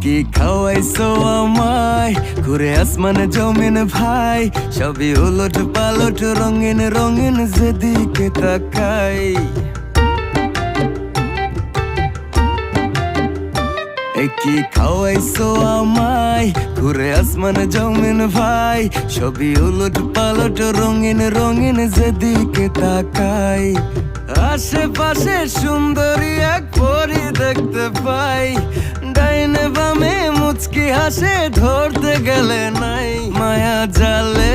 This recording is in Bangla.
কি খাওয়াইছো আমায় ঘুরে আসমানে জমিন ভাই, সবই উলট পালট রঙিন রঙিন যেদিকে তাকাই। কি খাওয়াইছো আমায় ঘুরে আসমানে জমিন ভাই, সবই উলট পালট রঙিন রঙিন যেদিকে তাকাই। আশেপাশে সুন্দরী এক পরি দেখতে পাই, ডাইনে বামে মুচকি হাসে ধরতে গেলে নাই। মায়া জালে